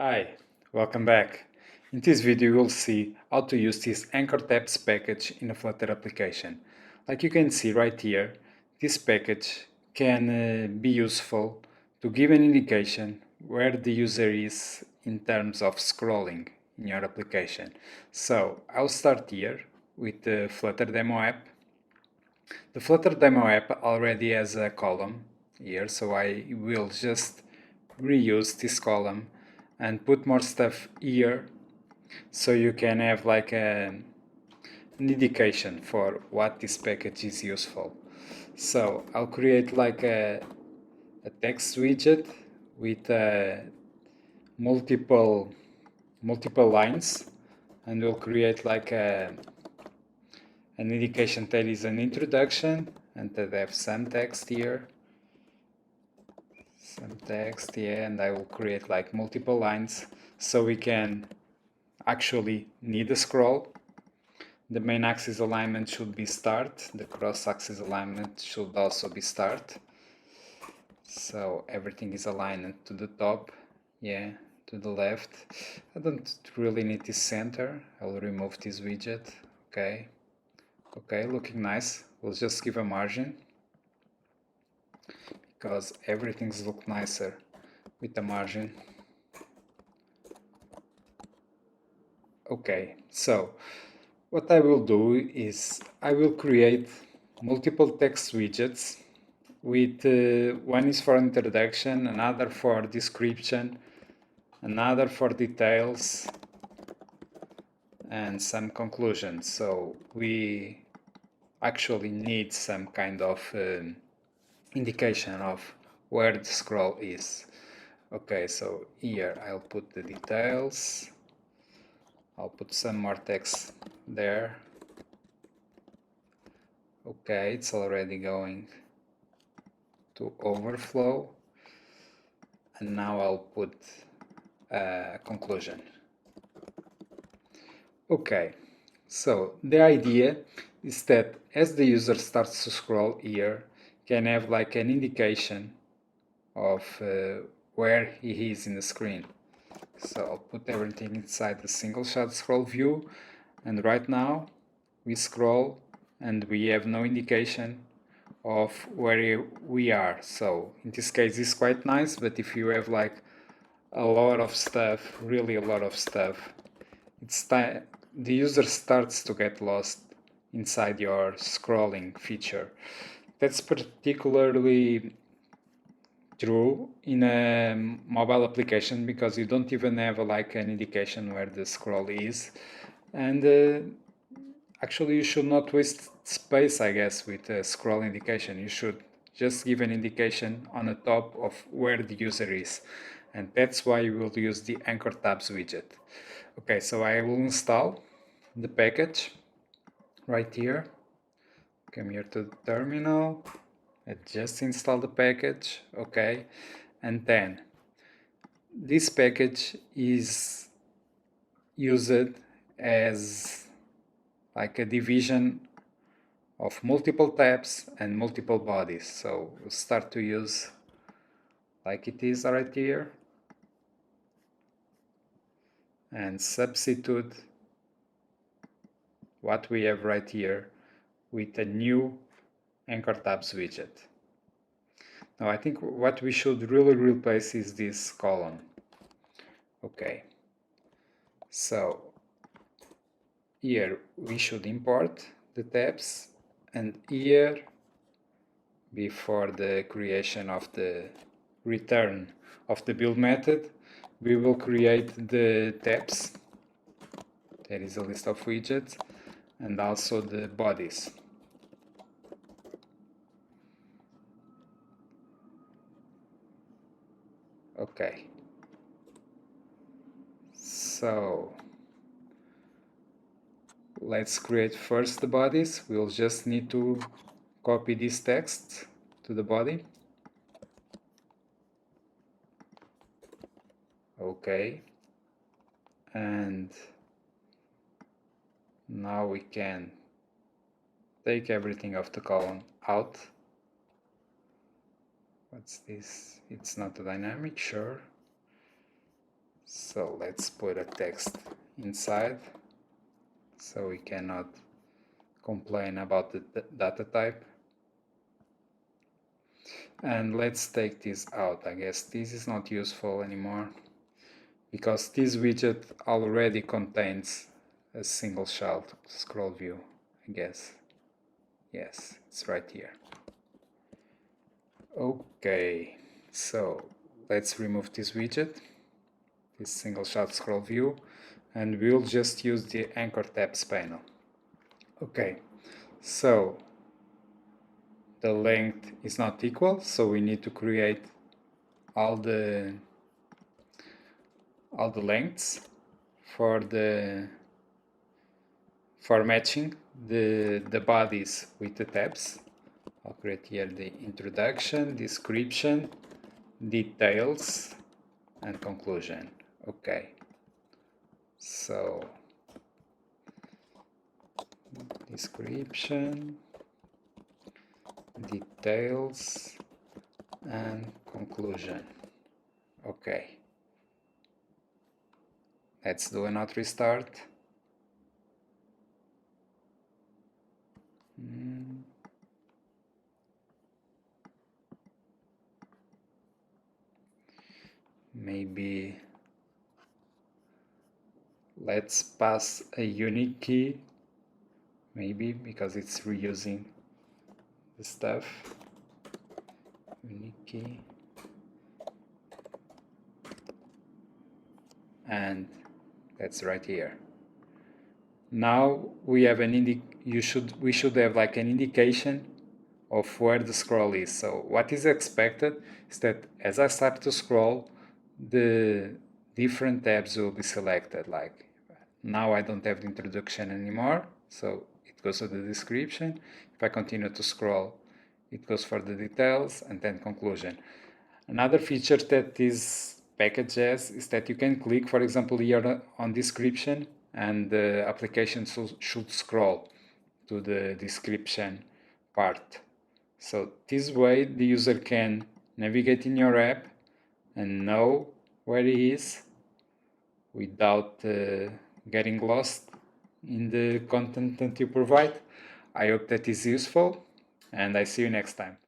Hi, welcome back. In this video you will see how to use this anchor tabs package in a Flutter application. Like you can see right here, this package can be useful to give an indication where the user is in terms of scrolling in your application. So I'll start here with the Flutter demo app. The Flutter demo app already has a column here, so I will just reuse this column and put more stuff here so you can have like an indication for what this package is useful. So I'll create like a text widget with multiple lines, and we'll create like an indication that is an introduction and that have some text here. Some text, yeah, and I will create like multiple lines so we can actually need a scroll. The main axis alignment should be start, the cross axis alignment should also be start. So everything is aligned to the top, yeah, to the left. I don't really need this center, I'll remove this widget, okay. Okay, looking nice. We'll just give a margin because everything's look nicer with the margin. Okay, so what I will do is I will create multiple text widgets with one is for introduction, another for description, another for details, and some conclusions. So we actually need some kind of indication of where the scroll is. Okay, so here I'll put the details. I'll put some more text there. Okay, it's already going to overflow. And now I'll put a conclusion. Okay, so the idea is that as the user starts to scroll here, can have like an indication of where he is in the screen. So I'll put everything inside the single shot scroll view, and right now we scroll and we have no indication of where we are. So in this case it's quite nice, but if you have like a lot of stuff, really a lot of stuff, it's time the user starts to get lost inside your scrolling feature. That's particularly true in a mobile application because you don't even have like an indication where the scroll is, and actually you should not waste space, I guess, with a scroll indication. You should just give an indication on the top of where the user is, and that's why you will use the anchor tabs widget. Okay, so I will install the package right here. Come here to the terminal. I just install the package, okay, and then this package is used as like a division of multiple tabs and multiple bodies. So we'll start to use like it is right here and substitute what we have right here with a new anchor tabs widget. Now I think what we should really replace is this column. Okay, so here we should import the tabs, and here before the creation of the return of the build method we will create the tabs. There is a list of widgets and also the bodies. Okay, so let's create first the bodies. We'll just need to copy this text to the body. Okay, and now we can take everything of the column out. What's this? It's not a dynamic, sure. So let's put a text inside so we cannot complain about the data type. And let's take this out. I guess this is not useful anymore because this widget already contains a single child scroll view, I guess. Yes, it's right here. Okay, so let's remove this widget, this single child scroll view, and we'll just use the anchor tabs panel. Okay, so the length is not equal, so we need to create all the lengths for matching the bodies with the tabs. I'll create here the introduction, description, details, and conclusion. Okay, so description, details, and conclusion. Okay, let's do a not restart. Maybe let's pass a unique key, maybe because it's reusing the stuff. Unique key, and that's right here. Now we have an we should have like an indication of where the scroll is. So what is expected is that as I start to scroll, the different tabs will be selected. Like now I don't have the introduction anymore, so it goes to the description. If I continue to scroll, it goes for the details and then conclusion. Another feature that this package has is that you can click, for example, here on description, and the application should scroll to the description part. So this way the user can navigate in your app and know where he is without getting lost in the content that you provide. I hope that is useful, and I see you next time.